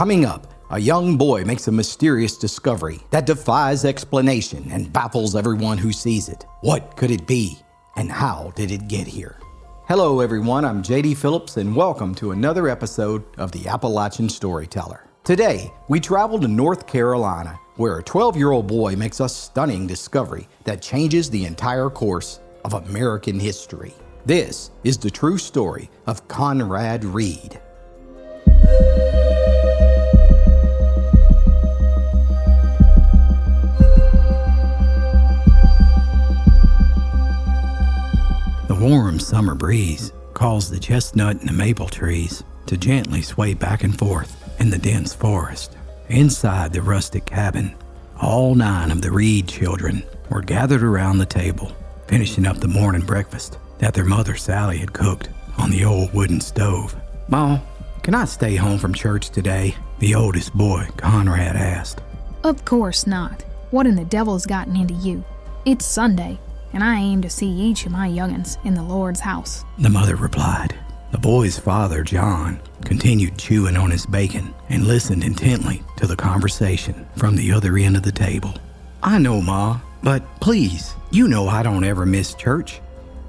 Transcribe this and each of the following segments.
Coming up, a young boy makes a mysterious discovery that defies explanation and baffles everyone who sees it. What could it be, and how did it get here? Hello everyone, I'm JD Phillips and welcome to another episode of the Appalachian Storyteller. Today, we travel to North Carolina, where a 12-year-old boy makes a stunning discovery that changes the entire course of American history. This is the true story of Conrad Reed. The warm summer breeze caused the chestnut and the maple trees to gently sway back and forth in the dense forest. Inside the rustic cabin, all 9 of the Reed children were gathered around the table, finishing up the morning breakfast that their mother Sally had cooked on the old wooden stove. "Ma, can I stay home from church today?" the oldest boy, Conrad, asked. "Of course not. What in the devil's gotten into you? It's Sunday, and I aim to see each of my young'uns in the Lord's house," the mother replied. The boy's father, John, continued chewing on his bacon and listened intently to the conversation from the other end of the table. "I know, Ma, but please, you know I don't ever miss church.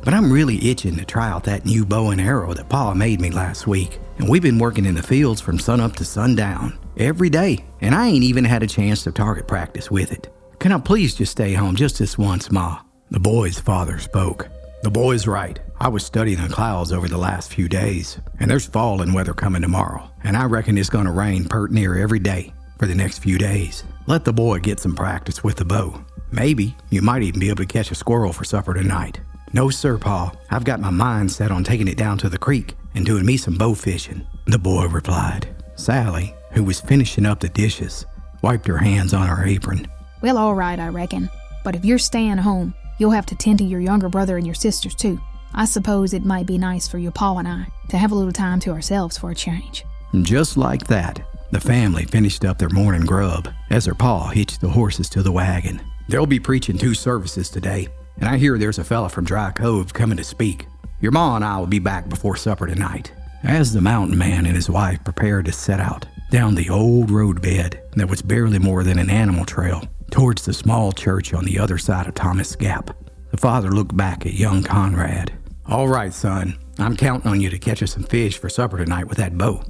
But I'm really itching to try out that new bow and arrow that Pa made me last week. And we've been working in the fields from sunup to sundown every day, and I ain't even had a chance to target practice with it. Can I please just stay home just this once, Ma?" The boy's father spoke. "The boy's right. I was studying the clouds over the last few days, and there's fall and weather coming tomorrow, and I reckon it's going to rain pert near every day for the next few days. Let the boy get some practice with the bow. Maybe you might even be able to catch a squirrel for supper tonight." "No, sir, Pa. I've got my mind set on taking it down to the creek and doing me some bow fishing," the boy replied. Sally, who was finishing up the dishes, wiped her hands on her apron. "Well, all right, I reckon. But if you're staying home, you'll have to tend to your younger brother and your sisters, too. I suppose it might be nice for your Pa and I to have a little time to ourselves for a change." Just like that, the family finished up their morning grub as their Pa hitched the horses to the wagon. "They'll be preaching 2 services today, and I hear there's a fella from Dry Cove coming to speak. Your Ma and I will be back before supper tonight." As the mountain man and his wife prepared to set out down the old roadbed that was barely more than an animal trail towards the small church on the other side of Thomas Gap, the father looked back at young Conrad. "All right, son, I'm counting on you to catch us some fish for supper tonight with that bow.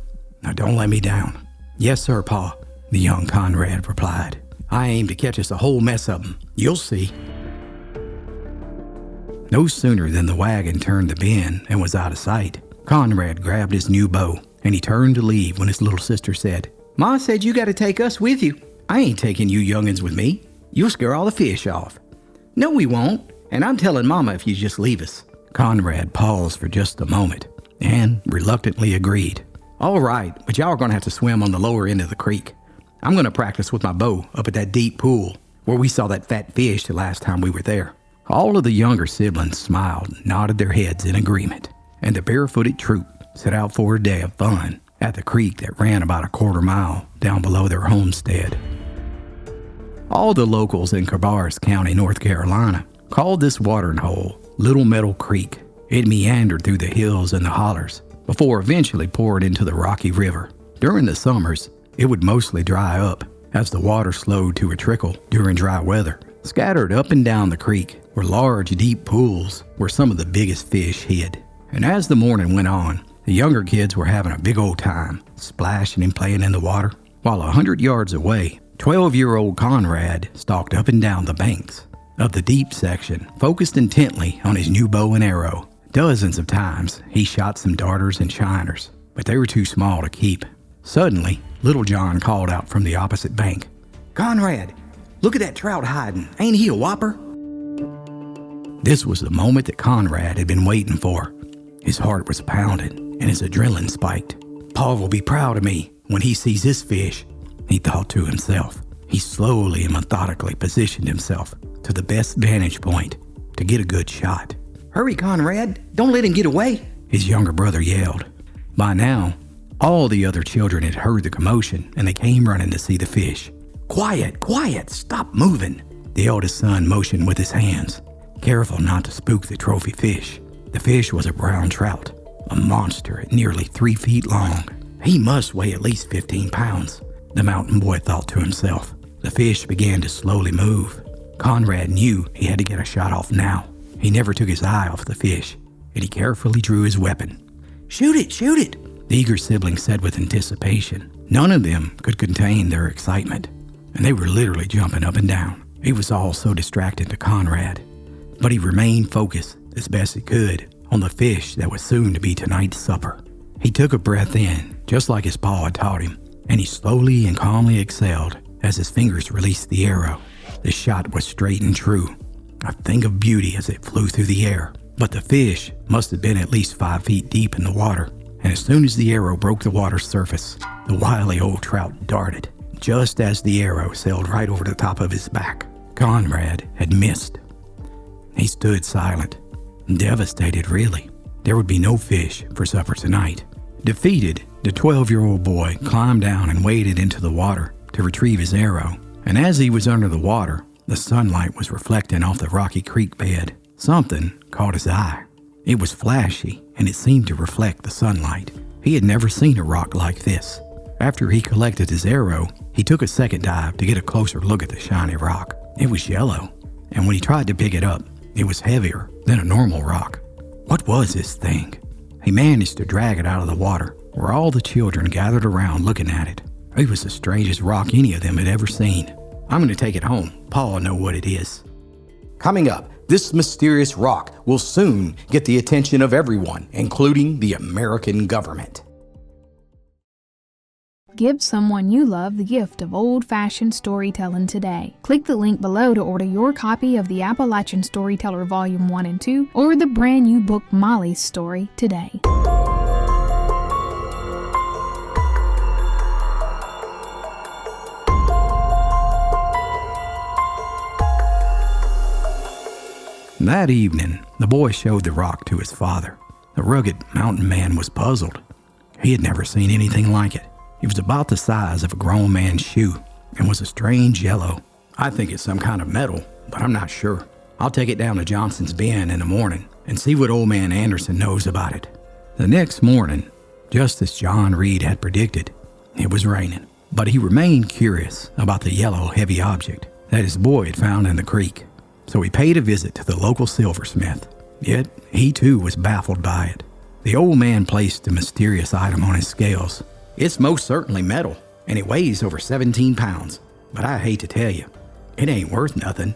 Now don't let me down." "Yes, sir, Pa," the young Conrad replied. "I aim to catch us a whole mess of them. You'll see." No sooner than the wagon turned the bend and was out of sight, Conrad grabbed his new bow and he turned to leave when his little sister said, "Ma said you got to take us with you." "I ain't taking you young'uns with me. You'll scare all the fish off." "No, we won't, and I'm telling Mama if you just leave us." Conrad paused for just a moment and reluctantly agreed. "All right, but y'all are going to have to swim on the lower end of the creek. I'm going to practice with my bow up at that deep pool where we saw that fat fish the last time we were there." All of the younger siblings smiled and nodded their heads in agreement, and the barefooted troop set out for a day of fun at the creek that ran about a quarter mile down below their homestead. All the locals in Cabarrus County, North Carolina, called this watering hole Little Meadow Creek. It meandered through the hills and the hollers before eventually poured into the Rocky River. During the summers, it would mostly dry up as the water slowed to a trickle during dry weather. Scattered up and down the creek were large, deep pools where some of the biggest fish hid. And as the morning went on, the younger kids were having a big old time, splashing and playing in the water, while 100 yards away, 12-year-old Conrad stalked up and down the banks of the deep section, focused intently on his new bow and arrow. Dozens of times he shot some darters and shiners, but they were too small to keep. Suddenly, Little John called out from the opposite bank, "Conrad, look at that trout hiding. Ain't he a whopper?" This was the moment that Conrad had been waiting for. His heart was pounding and his adrenaline spiked. "Pa will be proud of me when he sees this fish," he thought to himself. He slowly and methodically positioned himself to the best vantage point to get a good shot. "Hurry, Conrad, don't let him get away," his younger brother yelled. By now, all the other children had heard the commotion and they came running to see the fish. "Quiet, quiet, stop moving," the eldest son motioned with his hands, careful not to spook the trophy fish. The fish was a brown trout, a monster at nearly 3 feet long He must weigh at least 15 pounds, the mountain boy thought to himself. The fish began to slowly move. Conrad knew he had to get a shot off now. He never took his eye off the fish, and he carefully drew his weapon. "Shoot it, shoot it," the eager siblings said with anticipation. None of them could contain their excitement, and they were literally jumping up and down. It was all so distracting to Conrad, but he remained focused as best he could on the fish that was soon to be tonight's supper. He took a breath in, just like his pa had taught him, and he slowly and calmly exhaled as his fingers released the arrow. The shot was straight and true, a thing of beauty as it flew through the air. But the fish must have been at least 5 feet deep in the water, and as soon as the arrow broke the water's surface, the wily old trout darted, just as the arrow sailed right over the top of his back. Conrad had missed. He stood silent, devastated really. There would be no fish for supper tonight. Defeated, the 12-year-old boy climbed down and waded into the water to retrieve his arrow, and as he was under the water, the sunlight was reflecting off the rocky creek bed. Something caught his eye. It was flashy, and it seemed to reflect the sunlight. He had never seen a rock like this. After he collected his arrow, he took a second dive to get a closer look at the shiny rock. It was yellow, and when he tried to pick it up, it was heavier than a normal rock. What was this thing? He managed to drag it out of the water, where all the children gathered around looking at it. It was the strangest rock any of them had ever seen. "I'm going to take it home. Paul will know what it is." Coming up, this mysterious rock will soon get the attention of everyone, including the American government. Give someone you love the gift of old-fashioned storytelling today. Click the link below to order your copy of the Appalachian Storyteller Volume 1 and 2 or the brand new book Molly's Story today. That evening, the boy showed the rock to his father. The rugged mountain man was puzzled. He had never seen anything like it. It was about the size of a grown man's shoe and was a strange yellow. "I think it's some kind of metal, but I'm not sure. I'll take it down to Johnson's Bend in the morning and see what old man Anderson knows about it." The next morning, just as John Reed had predicted, it was raining. But he remained curious about the yellow, heavy object that his boy had found in the creek. So he paid a visit to the local silversmith. Yet he too was baffled by it. The old man placed the mysterious item on his scales. "It's most certainly metal, and it weighs over 17 pounds. But I hate to tell you, it ain't worth nothing.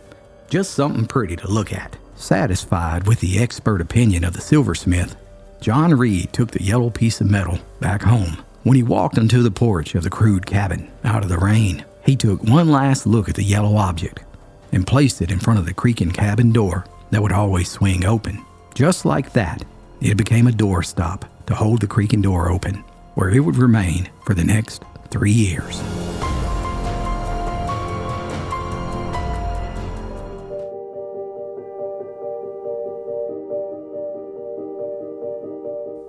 Just something pretty to look at." Satisfied with the expert opinion of the silversmith, John Reed took the yellow piece of metal back home. When he walked onto the porch of the crude cabin, out of the rain, he took one last look at the yellow object and placed it in front of the creaking cabin door that would always swing open. Just like that, it became a doorstop to hold the creaking door open, where it would remain for the next 3 years.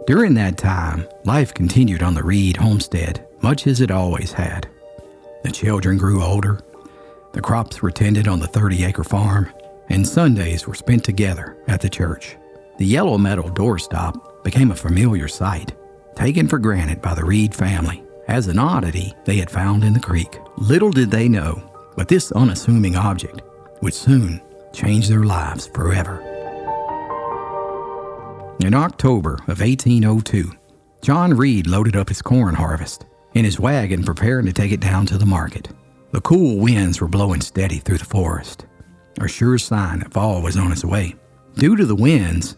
During that time, life continued on the Reed homestead, much as it always had. The children grew older, the crops were tended on the 30-acre farm, and Sundays were spent together at the church. The yellow metal doorstop became a familiar sight, taken for granted by the Reed family as an oddity they had found in the creek. Little did they know, but this unassuming object would soon change their lives forever. In October of 1802, John Reed loaded up his corn harvest in his wagon, preparing to take it down to the market. The cool winds were blowing steady through the forest, a sure sign that fall was on its way. Due to the winds,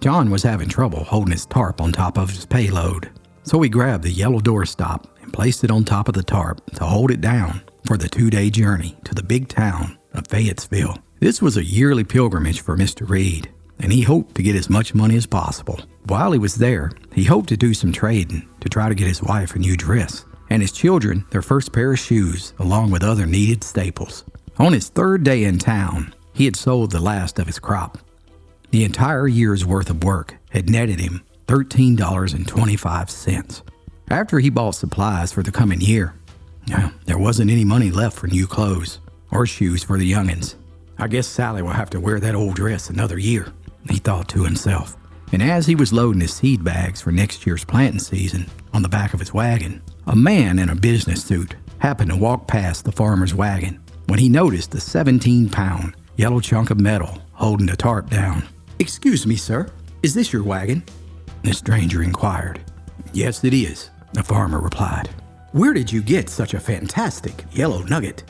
John was having trouble holding his tarp on top of his payload, so he grabbed the yellow doorstop and placed it on top of the tarp to hold it down for the 2-day journey to the big town of Fayetteville. This was a yearly pilgrimage for Mr. Reed, and he hoped to get as much money as possible. While he was there, he hoped to do some trading to try to get his wife a new dress, and his children their first pair of shoes, along with other needed staples. On his 3rd day in town, he had sold the last of his crop. The entire year's worth of work had netted him $13.25. After he bought supplies for the coming year, there wasn't any money left for new clothes or shoes for the youngins. "I guess Sally will have to wear that old dress another year," he thought to himself. And as he was loading his seed bags for next year's planting season, on the back of his wagon. A man in a business suit happened to walk past the farmer's wagon when he noticed a 17-pound yellow chunk of metal holding the tarp down. "Excuse me, sir, is this your wagon?" the stranger inquired. "Yes, it is," the farmer replied. "Where did you get such a fantastic yellow nugget?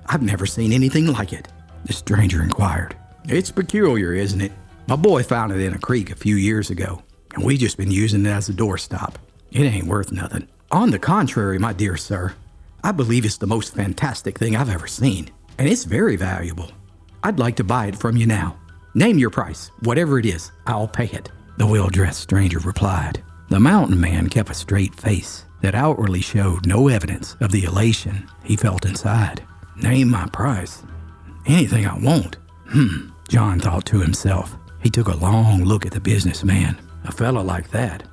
I've never seen anything like it," the stranger inquired. "It's peculiar, isn't it? My boy found it in a creek a few years ago, and we just been using it as a doorstop. It ain't worth nothing. On the contrary, my dear sir, I believe it's the most fantastic thing I've ever seen, and it's very valuable. I'd like to buy it from you now. Name your price. Whatever it is, I'll pay it," the well-dressed stranger replied. The mountain man kept a straight face that outwardly showed no evidence of the elation he felt inside. "Name my price? Anything I want." John thought to himself. He took a long look at the businessman. A fellow like that,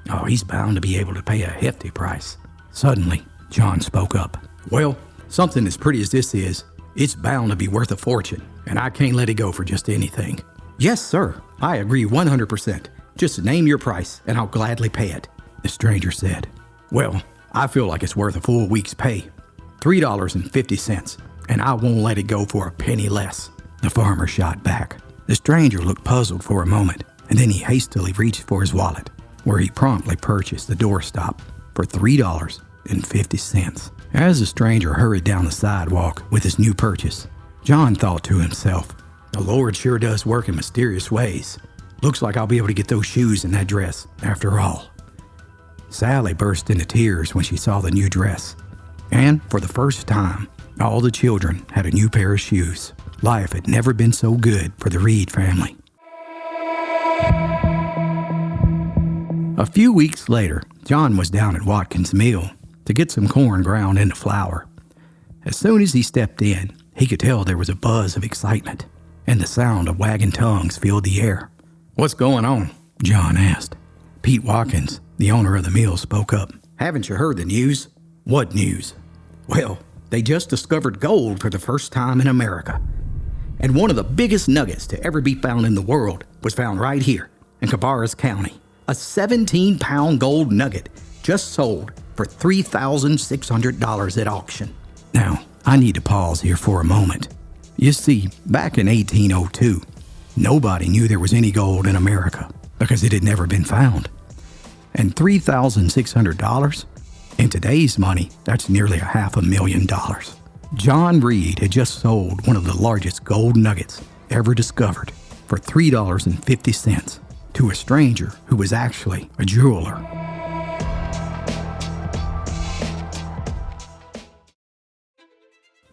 oh, he's bound to be able to pay a hefty price. Suddenly, John spoke up. "Well, something as pretty as this is, it's bound to be worth a fortune, and I can't let it go for just anything." "Yes, sir, I agree 100%. Just name your price, and I'll gladly pay it," the stranger said. "Well, I feel like it's worth a full week's pay. $3.50, and I won't let it go for a penny less," the farmer shot back. The stranger looked puzzled for a moment, and then he hastily reached for his wallet, where he promptly purchased the doorstop for $3.50. As the stranger hurried down the sidewalk with his new purchase, John thought to himself, "The Lord sure does work in mysterious ways. Looks like I'll be able to get those shoes and that dress after all." Sally burst into tears when she saw the new dress, and for the first time, all the children had a new pair of shoes. Life had never been so good for the Reed family. A few weeks later, John was down at Watkins' mill to get some corn ground into flour. As soon as he stepped in, he could tell there was a buzz of excitement, and the sound of wagging tongues filled the air. "What's going on?" John asked. Pete Watkins, the owner of the mill, spoke up. "Haven't you heard the news?" "What news?" "Well, they just discovered gold for the first time in America. And one of the biggest nuggets to ever be found in the world was found right here in Cabarrus County. A 17-pound gold nugget just sold for $3,600 at auction." Now, I need to pause here for a moment. You see, back in 1802, nobody knew there was any gold in America because it had never been found. And $3,600? In today's money, that's nearly $500,000. John Reed had just sold one of the largest gold nuggets ever discovered for $3.50 to a stranger who was actually a jeweler.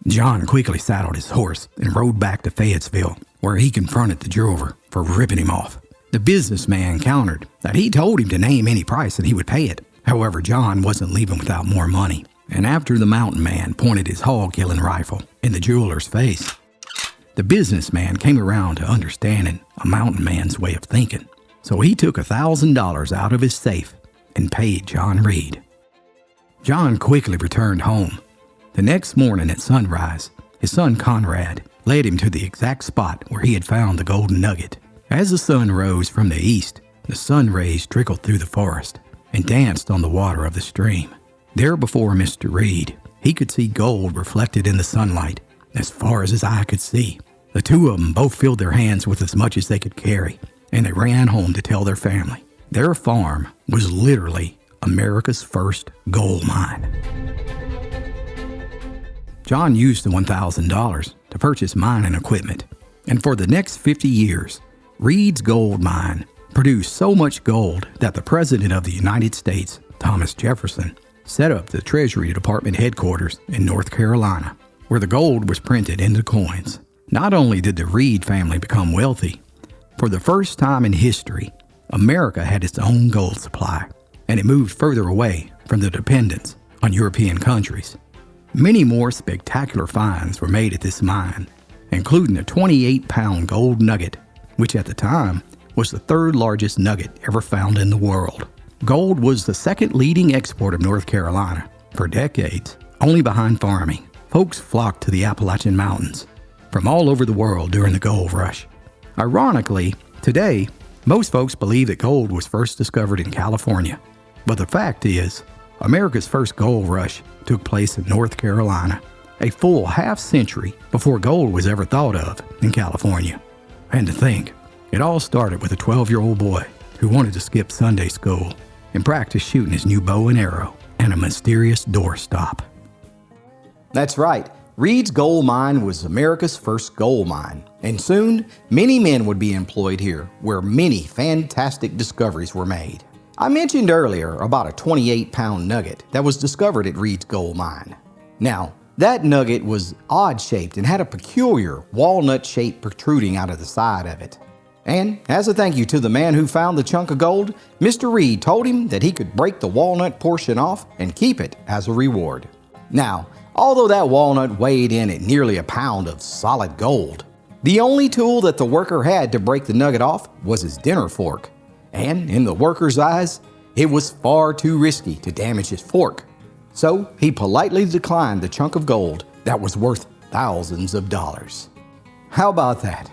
John quickly saddled his horse and rode back to Fayetteville, where he confronted the jeweler for ripping him off. The businessman countered that he told him to name any price and he would pay it. However, John wasn't leaving without more money. And after the mountain man pointed his hog-killing rifle in the jeweler's face, the businessman came around to understanding a mountain man's way of thinking. So he took $1,000 out of his safe and paid John Reed. John quickly returned home. The next morning at sunrise, his son Conrad led him to the exact spot where he had found the golden nugget. As the sun rose from the east, the sun rays trickled through the forest and danced on the water of the stream. There before Mr. Reed, he could see gold reflected in the sunlight as far as his eye could see. The two of them both filled their hands with as much as they could carry, and they ran home to tell their family. Their farm was literally America's first gold mine. John used the $1,000 to purchase mining equipment, and for the next 50 years, Reed's gold mine produced so much gold that the President of the United States, Thomas Jefferson, set up the Treasury Department headquarters in North Carolina, where the gold was printed into coins. Not only did the Reed family become wealthy, for the first time in history, America had its own gold supply, and it moved further away from the dependence on European countries. Many more spectacular finds were made at this mine, including a 28-pound gold nugget, which at the time was the third largest nugget ever found in the world. Gold was the second leading export of North Carolina for decades, only behind farming. Folks flocked to the Appalachian Mountains from all over the world during the gold rush. Ironically, today, most folks believe that gold was first discovered in California, But the fact is, America's first gold rush took place in North Carolina, a full half century before gold was ever thought of in California. And to think, it all started with a 12-year-old boy who wanted to skip Sunday school and practice shooting his new bow and arrow at a mysterious doorstop. That's right. Reed's gold mine was America's first gold mine, and soon many men would be employed here, where many fantastic discoveries were made. I mentioned earlier about a 28-pound nugget that was discovered at Reed's gold mine. Now, that nugget was odd-shaped and had a peculiar walnut shape protruding out of the side of it. And as a thank you to the man who found the chunk of gold, Mr. Reed told him that he could break the walnut portion off and keep it as a reward. Now, although that walnut weighed in at nearly a pound of solid gold, the only tool that the worker had to break the nugget off was his dinner fork. And in the worker's eyes, it was far too risky to damage his fork. So he politely declined the chunk of gold that was worth thousands of dollars. How about that?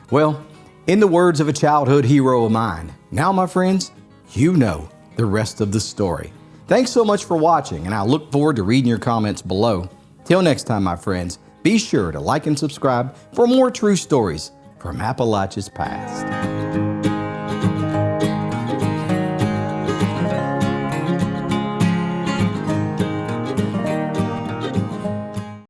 Well, in the words of a childhood hero of mine, now my friends, you know the rest of the story. Thanks so much for watching, and I look forward to reading your comments below. Till next time, my friends, be sure to like and subscribe for more true stories from Appalachia's past.